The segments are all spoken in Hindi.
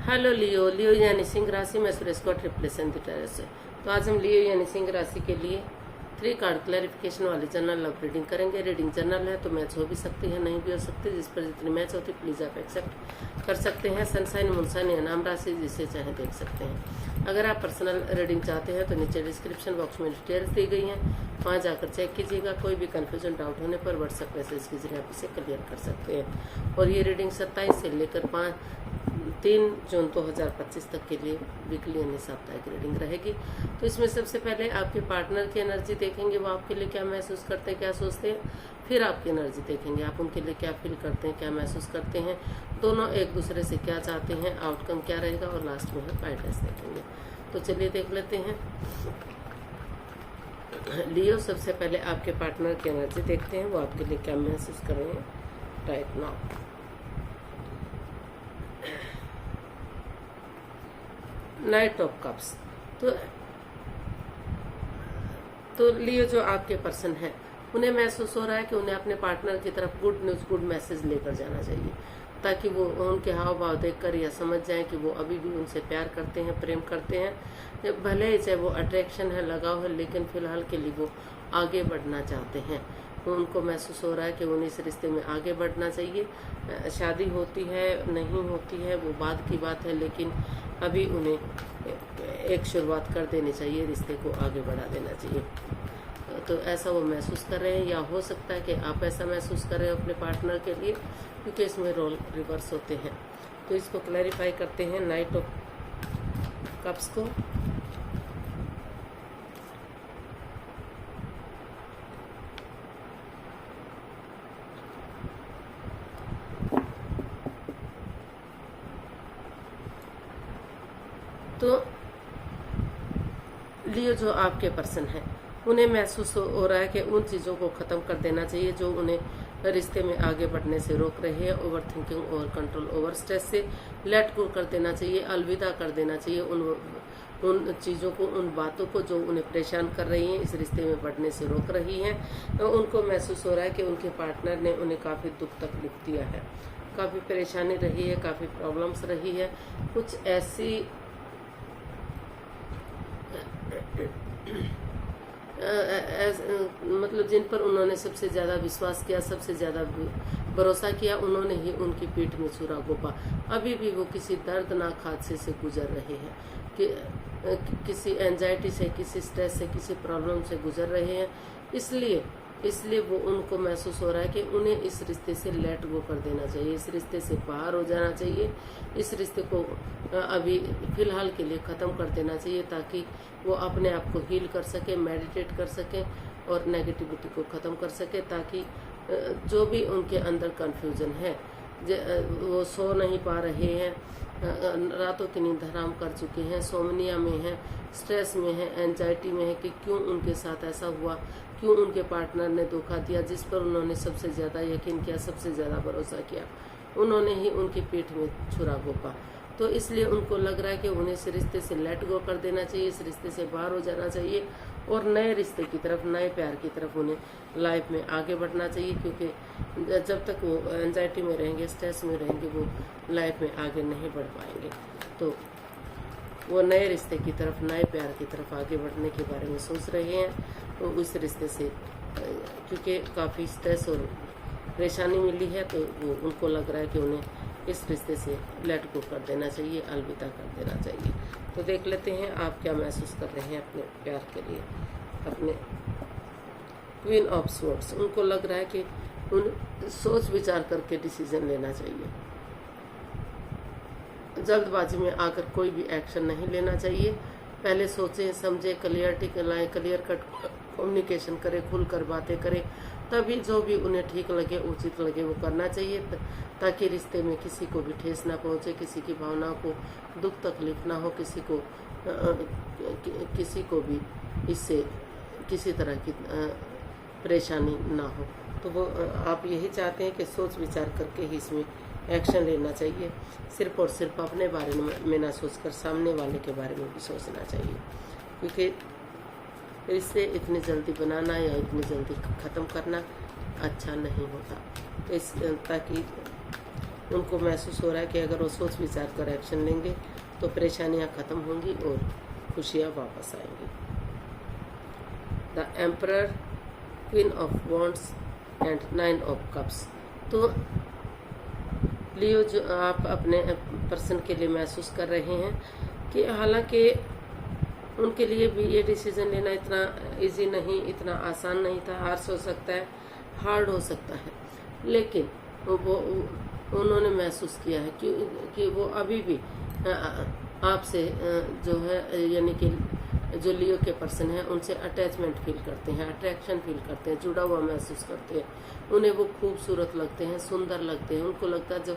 हेलो लियो। लियो यानी सिंह राशि में सुरेश को ट्रिप्लेसन दिटायर से। तो आज हम लियो यानी सिंह राशि के लिए 3 कार्ड क्लैरिफिकेशन वाली जनरल लव रीडिंग करेंगे। रीडिंग जनरल है तो मैच हो भी सकती है, नहीं भी हो सकती। जिस पर जितनी मैच होती प्लीज आप एक्सेप्ट कर सकते हैं। सनसाइन मुनसाइन या नाम राशि जिसे चाहे देख सकते हैं। अगर आप पर्सनल रीडिंग चाहते हैं तो नीचे डिस्क्रिप्शन बॉक्स में डिटेल्स दी गई हैं, वहाँ जाकर चेक कीजिएगा। कोई भी कन्फ्यूजन डाउट होने पर व्हाट्सएप मैसेज के जरिए आप इसे क्लियर कर सकते हैं। और ये रीडिंग 27 से लेकर 3 जून 2025 तक के लिए वीकली यानी साप्ताहिक रीडिंग रहेगी। तो इसमें सबसे पहले आपके पार्टनर की एनर्जी देखेंगे, वो आपके लिए क्या महसूस करते हैं, क्या सोचते हैं। फिर आपकी एनर्जी देखेंगे, आप उनके लिए क्या फील करते हैं, क्या महसूस करते हैं, दोनों एक दूसरे से क्या चाहते हैं, आउटकम क्या रहेगा, और लास्ट में है गाइडेंस देखेंगे। तो चलिए देख लेते हैं। लियो, सबसे पहले आपके पार्टनर की एनर्जी देखते हैं, वो आपके लिए क्या महसूस कर रहे हैं right now. Night of cups. तो लियो जो आपके पर्सन है उन्हें महसूस हो रहा है कि उन्हें अपने पार्टनर की तरफ गुड न्यूज, गुड मैसेज लेकर जाना चाहिए, ताकि वो उनके हाव भाव देखकर यह समझ जाए कि वो अभी भी उनसे प्यार करते हैं, प्रेम करते हैं। भले ही चाहे वो अट्रैक्शन है, लगाव है, लेकिन फिलहाल के लिए वो आगे बढ़ना चाहते हैं। उनको महसूस हो रहा है कि उन्हें इस रिश्ते में आगे बढ़ना चाहिए। शादी होती है नहीं होती है वो बाद की बात है, लेकिन अभी उन्हें एक शुरुआत कर देनी चाहिए, रिश्ते को आगे बढ़ा देना चाहिए। तो ऐसा वो महसूस कर रहे हैं, या हो सकता है कि आप ऐसा महसूस कर रहे हो अपने पार्टनर के लिए, क्योंकि इसमें रोल रिवर्स होते हैं। तो इसको क्लैरिफाई करते हैं नाइट ऑफ कप्स को। तो लियो जो आपके पर्सन है उन्हें महसूस हो रहा है कि उन चीज़ों को ख़त्म कर देना चाहिए जो उन्हें रिश्ते में आगे बढ़ने से रोक रही है। Over thinking, over control, over stress से लेट गो कर देना चाहिए, अलविदा कर देना चाहिए उन चीज़ों को, उन बातों को जो उन्हें परेशान कर रही हैं, इस रिश्ते में बढ़ने से रोक रही हैं। तो उनको महसूस हो रहा है कि उनके पार्टनर ने उन्हें काफ़ी दुख तकलीफ दिया है, काफ़ी परेशानी रही है, काफ़ी प्रॉब्लम्स रही है। कुछ ऐसी मतलब जिन पर उन्होंने सबसे ज़्यादा विश्वास किया, सबसे ज़्यादा भरोसा किया, उन्होंने ही उनकी पीठ में छुरा घोंपा। अभी भी वो किसी दर्दनाक हादसे से गुजर रहे हैं, कि किसी एंजाइटी से, किसी स्ट्रेस से, किसी प्रॉब्लम से गुजर रहे हैं। इसलिए वो उनको महसूस हो रहा है कि उन्हें इस रिश्ते से लेट गो कर देना चाहिए, इस रिश्ते से बाहर हो जाना चाहिए, इस रिश्ते को अभी फिलहाल के लिए ख़त्म कर देना चाहिए, ताकि वो अपने आप को हील कर सके, मेडिटेट कर सके और नेगेटिविटी को ख़त्म कर सके, ताकि जो भी उनके अंदर कन्फ्यूज़न है, वो सो नहीं पा रहे हैं, रातों की नींद हराम कर चुके हैं, सोमनिया में हैं, स्ट्रेस में हैं, एंजाइटी में है कि क्यों उनके साथ ऐसा हुआ, क्यों उनके पार्टनर ने धोखा दिया, जिस पर उन्होंने सबसे ज़्यादा यकीन किया, सबसे ज़्यादा भरोसा किया, उन्होंने ही उनकी पीठ में छुरा घोंपा। तो इसलिए उनको लग रहा है कि उन्हें इस रिश्ते से लेट गो कर देना चाहिए, इस रिश्ते से बाहर हो जाना चाहिए और नए रिश्ते की तरफ, नए प्यार की तरफ उन्हें लाइफ में आगे बढ़ना चाहिए। क्योंकि जब तक वो एंजाइटी में रहेंगे, स्ट्रेस में रहेंगे, वो लाइफ में आगे नहीं बढ़ पाएंगे। तो वो नए रिश्ते की तरफ, नए प्यार की तरफ आगे बढ़ने के बारे में सोच रहे हैं। तो उस रिश्ते से क्योंकि काफ़ी स्ट्रेस और परेशानी मिली है, तो वो उनको लग रहा है कि उन्हें इस रिश्ते से लेट गो कर देना चाहिए, अलविदा कर देना चाहिए। तो देख लेते हैं आप क्या महसूस कर रहे हैं अपने प्यार के लिए। अपने क्वीन ऑफ स्वॉर्ड्स, उनको लग रहा है कि उन सोच विचार करके डिसीजन लेना चाहिए, जल्दबाजी में आकर कोई भी एक्शन नहीं लेना चाहिए। पहले सोचें, समझें, क्लियरिटी लाएं, क्लियर कट कम्युनिकेशन करें, खुलकर बातें करें, तभी जो भी उन्हें ठीक लगे, उचित लगे वो करना चाहिए, ताकि रिश्ते में किसी को भी ठेस ना पहुंचे, किसी की भावनाओं को दुख तकलीफ ना हो, किसी को भी इससे किसी तरह की परेशानी ना हो। तो वो आप यही चाहते हैं कि सोच विचार करके ही इसमें एक्शन लेना चाहिए, सिर्फ और सिर्फ अपने बारे में ना सोचकर सामने वाले के बारे में भी सोचना चाहिए। क्योंकि रिश्ते इतनी जल्दी बनाना या इतनी जल्दी ख़त्म करना अच्छा नहीं होता। ताकि उनको महसूस हो रहा है कि अगर वो सोच विचार कर एक्शन लेंगे तो परेशानियां खत्म होंगी और खुशियां वापस आएंगी। The emperor, queen of wands and 9 of cups. तो लियो, जो आप अपने पर्सन के लिए महसूस कर रहे हैं कि हालांकि उनके लिए भी ये डिसीजन लेना इतना इजी नहीं, इतना आसान नहीं था। हार्श हो सकता है, हार्ड हो सकता है, लेकिन वो उन्होंने महसूस किया है कि वो अभी भी आपसे जो है, यानी कि जो लियो के पर्सन है उनसे अटैचमेंट फील करते हैं, अट्रैक्शन फील करते हैं, जुड़ा हुआ महसूस करते हैं। उन्हें वो खूबसूरत लगते हैं, सुंदर लगते हैं। उनको लगता है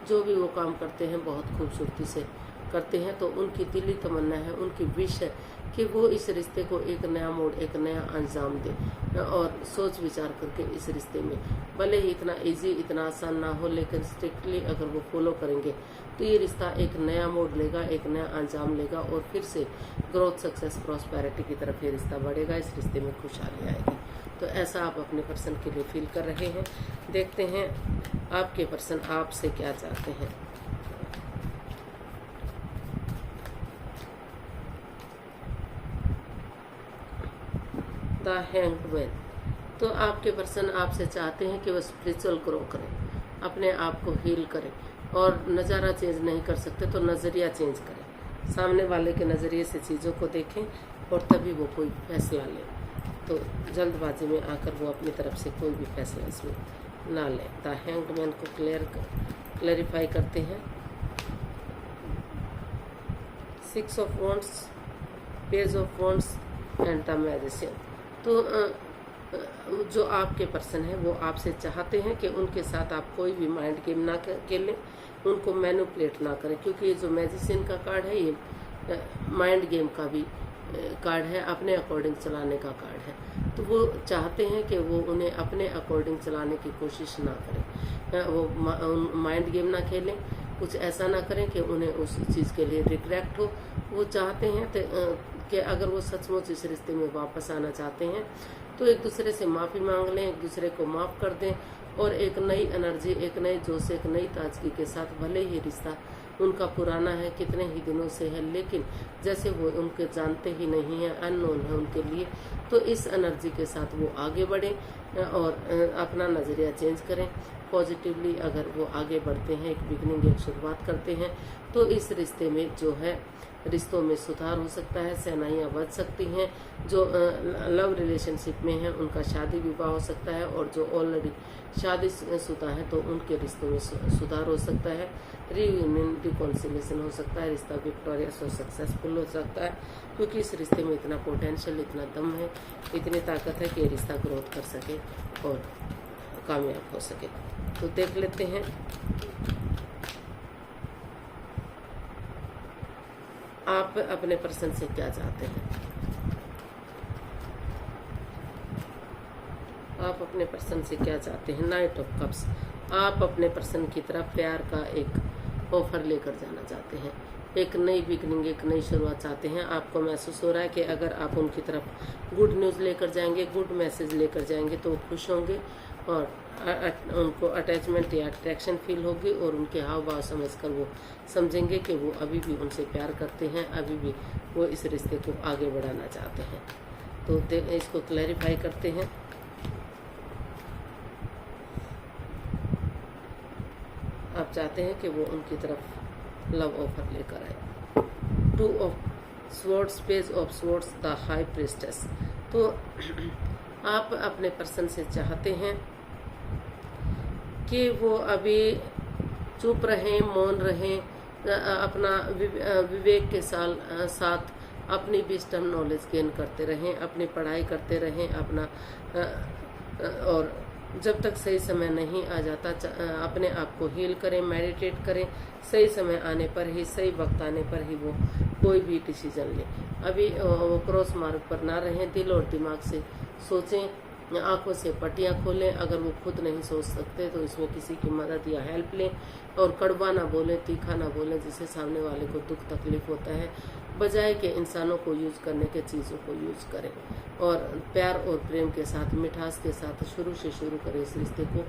जो भी वो काम करते हैं बहुत खूबसूरती से करते हैं। तो उनकी दिली तमन्ना है, उनकी विश है कि वो इस रिश्ते को एक नया मोड़, एक नया अंजाम दे और सोच विचार करके इस रिश्ते में, भले ही इतना इजी, इतना आसान ना हो, लेकिन स्ट्रिक्टली अगर वो फॉलो करेंगे तो ये रिश्ता एक नया मोड़ लेगा, एक नया अंजाम लेगा और फिर से ग्रोथ, सक्सेस, प्रॉस्पेरिटी की तरफ ये रिश्ता बढ़ेगा। इस रिश्ते में खुशहाली आएगी। तो ऐसा आप अपने पर्सन के लिए फील कर रहे हैं। देखते हैं आपके पर्सन आपसे क्या चाहते हैं। The hanged man. तो आपके पर्सन आपसे चाहते हैं कि वह स्पिरिचुअल ग्रो करें, अपने आप को हील करें, और नज़ारा चेंज नहीं कर सकते तो नज़रिया चेंज करें। सामने वाले के नज़रिए से चीज़ों को देखें और तभी वो कोई फैसला लें। तो जल्दबाजी में आकर वो अपनी तरफ से कोई भी फैसला इसमें ना लें। द हैंग्ड मैन को क्लैरिफाई करते हैं। 6 of wands, page of wands and the magician. तो जो आपके पर्सन है वो आपसे चाहते हैं कि उनके साथ आप कोई भी माइंड गेम ना खेलें, उनको मैनिपुलेट ना करें, क्योंकि ये जो मैजिशियन का कार्ड है ये माइंड गेम का भी कार्ड है, अपने अकॉर्डिंग चलाने का कार्ड है। तो वो चाहते हैं कि वो उन्हें अपने अकॉर्डिंग चलाने की कोशिश ना करें, वो माइंड गेम ना खेलें, कुछ ऐसा ना करें कि उन्हें उस चीज़ के लिए रिग्रेट हो। वो चाहते हैं कि अगर वो सचमुच इस रिश्ते में वापस आना चाहते हैं तो एक दूसरे से माफ़ी मांग लें, एक दूसरे को माफ़ कर दें और एक नई एनर्जी, एक नए जोश, एक नई ताजगी के साथ, भले ही रिश्ता उनका पुराना है, कितने ही दिनों से है, लेकिन जैसे वो उनके जानते ही नहीं है, अननोन है उनके लिए, तो इस एनर्जी के साथ वो आगे बढ़ें और अपना नज़रिया चेंज करें। पॉजिटिवली अगर वो आगे बढ़ते हैं, एक बिगनिंग, एक शुरुआत करते हैं, तो इस रिश्ते में जो है, रिश्तों में सुधार हो सकता है, सहनाइयाँ बढ़ सकती हैं। जो लव रिलेशनशिप में हैं उनका शादी विवाह हो सकता है, और जो ऑलरेडी शादीशुदा है तो उनके रिश्तों में सुधार हो सकता है। रीयूनियन, रिकॉन्सिलेशन हो सकता है, रिश्ता विक्टोरियस और सक्सेसफुल हो सकता है, क्योंकि इस रिश्ते में इतना पोटेंशियल, इतना दम है, इतनी ताकत है कि ये रिश्ता ग्रोथ कर सके और कामयाब हो सके। तो देख लेते हैं आप अपने पर्सन से क्या चाहते हैं। आप अपने पर्सन से क्या चाहते हैं। Night of cups. आप अपने पर्सन की तरफ प्यार का एक ऑफर लेकर जाना चाहते हैं, एक नई बिगनिंग, एक नई शुरुआत चाहते हैं। आपको महसूस हो रहा है कि अगर आप उनकी तरफ गुड न्यूज़ लेकर जाएंगे, गुड मैसेज लेकर जाएंगे तो वो खुश होंगे और उनको अटैचमेंट या अट्रैक्शन फील होगी, और उनके हाव भाव समझकर वो समझेंगे कि वो अभी भी उनसे प्यार करते हैं, अभी भी वो इस रिश्ते को आगे बढ़ाना चाहते हैं। तो इसको क्लैरिफाई करते हैं। आप चाहते हैं कि वो उनकी तरफ लव ऑफर लेकर आए। 2 of swords, page of swords, the high priestess. तो आप अपने पर्सन से चाहते हैं कि वो अभी चुप रहें, मौन रहें, अपना विवेक के साथ अपनी विजडम नॉलेज गेन करते रहें, अपनी पढ़ाई करते रहें, अपना और जब तक सही समय नहीं आ जाता अपने आप को हील करें, मेडिटेट करें। सही समय आने पर ही, सही वक्त आने पर ही वो कोई भी डिसीजन लें। अभी वो क्रॉस मार्ग पर ना रहें, दिल और दिमाग से सोचें आंखों से पट्टियां खोलें। अगर वो खुद नहीं सोच सकते तो इसमें किसी की मदद या हेल्प लें। और कड़वा ना बोलें, तीखा ना बोलें जिससे सामने वाले को दुख तकलीफ होता है। बजाय के इंसानों को यूज करने के चीज़ों को यूज करें और प्यार और प्रेम के साथ, मिठास के साथ शुरू से शुरू करें इस रिश्ते को।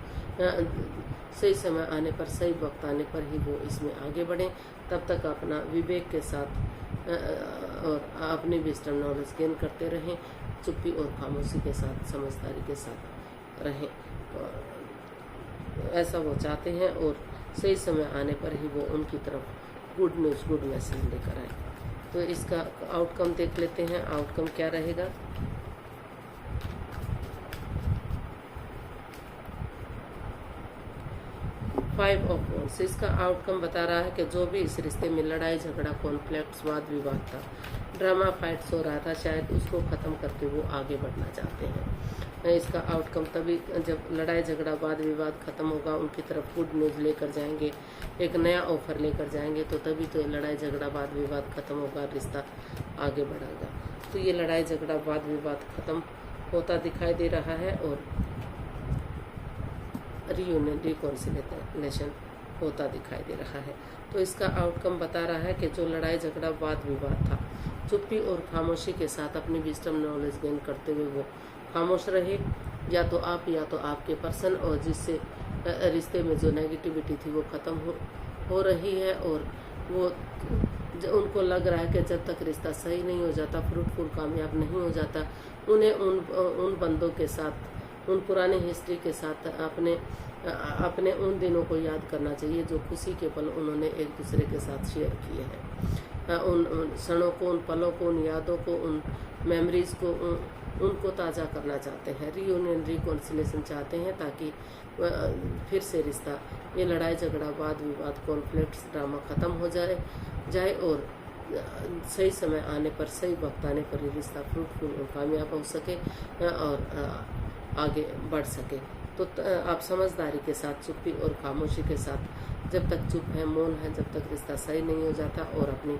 सही समय आने पर, सही वक्त आने पर ही वो इसमें आगे बढ़ें। तब तक अपना विवेक के साथ और अपनी विजडम नॉलेज गेन करते रहें। चुप्पी और खामोशी के साथ, समझदारी के साथ रहें। और ऐसा वो चाहते हैं और सही समय आने पर ही वो उनकी तरफ गुड न्यूज़, गुड मैसेज लेकर आए। तो इसका आउटकम देख लेते हैं, आउटकम क्या रहेगा। फाइव ऑफ वॉन्ड्स, इसका आउटकम बता रहा है कि जो भी इस रिश्ते में लड़ाई झगड़ा, कॉन्फ्लिक्ट्स, वाद विवाद था, ड्रामा फाइट्स हो रहा था, शायद उसको ख़त्म करके वो आगे बढ़ना चाहते हैं। इसका आउटकम तभी जब लड़ाई झगड़ा, वाद विवाद ख़त्म होगा, उनकी तरफ गुड न्यूज़ लेकर जाएंगे, एक नया ऑफर लेकर जाएंगे, तो तभी तो लड़ाई झगड़ा, वाद विवाद ख़त्म होगा, रिश्ता आगे बढ़ेगा। तो ये लड़ाई झगड़ा, वाद विवाद ख़त्म होता दिखाई दे रहा है और रीयूनियन, रिकॉन्सिलेशन होता दिखाई दे रहा है। तो इसका आउटकम बता रहा है कि जो लड़ाई झगड़ा, वाद विवाद था, चुप्पी और खामोशी के साथ अपनी विजडम नॉलेज गेन करते हुए वो खामोश रहे। या तो आप या तो आपके पर्सन, और जिससे रिश्ते में जो नेगेटिविटी थी वो ख़त्म हो रही है। और वो उनको लग रहा है कि जब तक रिश्ता सही नहीं हो जाता, फ्रूटफुल, कामयाब नहीं हो जाता, उन्हें उन बंदों के साथ, उन पुरानी हिस्ट्री के साथ अपने उन दिनों को याद करना चाहिए जो खुशी के पल उन्होंने एक दूसरे के साथ शेयर किए हैं। उन क्षणों को, उन पलों को, उन यादों को, उन मेमोरीज को, उनको ताज़ा करना चाहते हैं। रीयूनियन, रिकॉन्सिलेशन चाहते हैं ताकि फिर से रिश्ता, ये लड़ाई झगड़ा, वाद विवाद, कॉन्फ्लिक्ट्स, ड्रामा ख़त्म हो जाए और सही समय आने पर, सही वक्त आने पर ये रिश्ता फ्रूटफुल और कामयाब हो सके और आगे बढ़ सके। तो आप समझदारी के साथ, चुप्पी और खामोशी के साथ, जब तक चुप है, मौन है, जब तक रिश्ता सही नहीं हो जाता और अपनी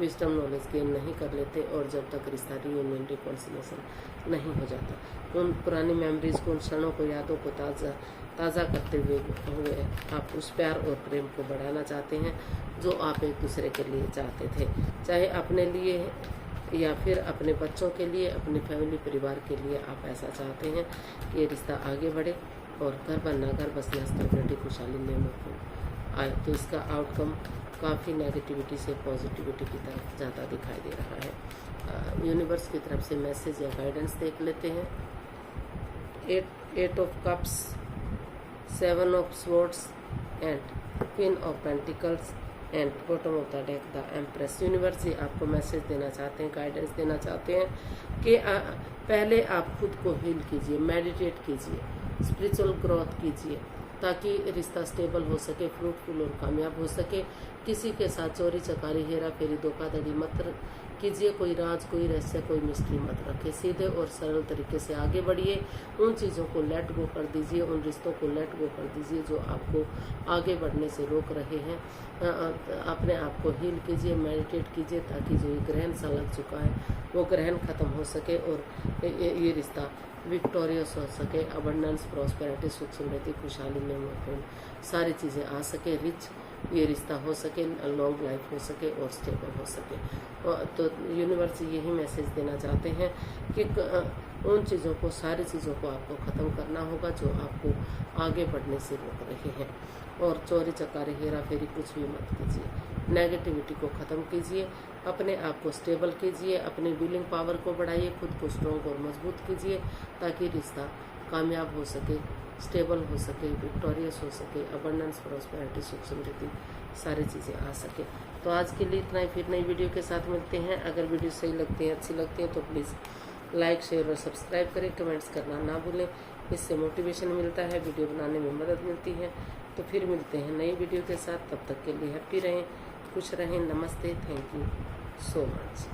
विजडम नॉलेज गेन नहीं कर लेते, और जब तक रिश्ता रीयूनियन, रिकॉन्सिलेशन नहीं हो जाता, उन पुरानी मेमोरीज को, उन क्षणों को, यादों को ताज़ा करते हुए आप उस प्यार और प्रेम को बढ़ाना चाहते हैं जो आप एक दूसरे के लिए चाहते थे, चाहे अपने लिए या फिर अपने बच्चों के लिए, अपने फैमिली, परिवार के लिए आप ऐसा चाहते हैं कि ये रिश्ता आगे बढ़े और घर बनना, घर बसना, स्टेबिलिटी, खुशहाली, नेमत आए। तो इसका आउटकम काफ़ी नेगेटिविटी से पॉजिटिविटी की तरफ ज़्यादा दिखाई दे रहा है। यूनिवर्स की तरफ से मैसेज या गाइडेंस देख लेते हैं। Eight of cups, 7 of swords and queen of pentacles and bottom of the deck the empress. Universe ही आपको मैसेज देना चाहते हैं, गाइडेंस देना चाहते हैं कि पहले आप खुद को हील कीजिए, मेडिटेट कीजिए, स्पिरिचुअल ग्रोथ कीजिए ताकि रिश्ता स्टेबल हो सके, फ्रूटफुल और कामयाब हो सके। किसी के साथ चोरी चकारी, हेरा फेरी, धोखाधड़ी मत कीजिए। कोई राज, कोई रहस्य, कोई मिस्ट्री मत रखें। सीधे और सरल तरीके से आगे बढ़िए। उन चीज़ों को लेट गो कर दीजिए, उन रिश्तों को लेट गो कर दीजिए जो आपको आगे बढ़ने से रोक रहे हैं। अपने आप को हील कीजिए, मेडिटेट कीजिए ताकि जो ये ग्रहण सा लग चुका है वो ग्रहण खत्म हो सके और ये रिश्ता विक्टोरियस हो सके। अबंडेंस, प्रॉस्पेरिटी, सुख समृद्धि, खुशहाली में सारी चीज़ें आ सके, रिच ये रिश्ता हो सके, लॉन्ग लाइफ हो सके और स्टेबल हो सके। तो यूनिवर्स यही मैसेज देना चाहते हैं कि उन चीज़ों को, सारी चीज़ों को आपको ख़त्म करना होगा जो आपको आगे बढ़ने से रोक रहे हैं। और चोरी चकारी, हेरा फेरी कुछ भी मत कीजिए। नेगेटिविटी को ख़त्म कीजिए, अपने आप को स्टेबल कीजिए, अपनी विलिंग पावर को बढ़ाइए, खुद को स्ट्रॉन्ग और मजबूत कीजिए ताकि रिश्ता कामयाब हो सके, स्टेबल हो सके, विक्टोरियस हो सके, अबंडेंस, प्रॉस्पेरिटी, सुख समृद्धि सारी चीज़ें आ सके। तो आज के लिए इतना ही, फिर नई वीडियो के साथ मिलते हैं। अगर वीडियो सही लगती है, अच्छी लगती है तो प्लीज़ लाइक, शेयर और सब्सक्राइब करें, कमेंट्स करना ना भूलें। इससे मोटिवेशन मिलता है, वीडियो बनाने में मदद मिलती है। तो फिर मिलते हैं नई वीडियो के साथ, तब तक के लिए हैप्पी रहें, खुश रहें। नमस्ते, थैंक यू सो मच।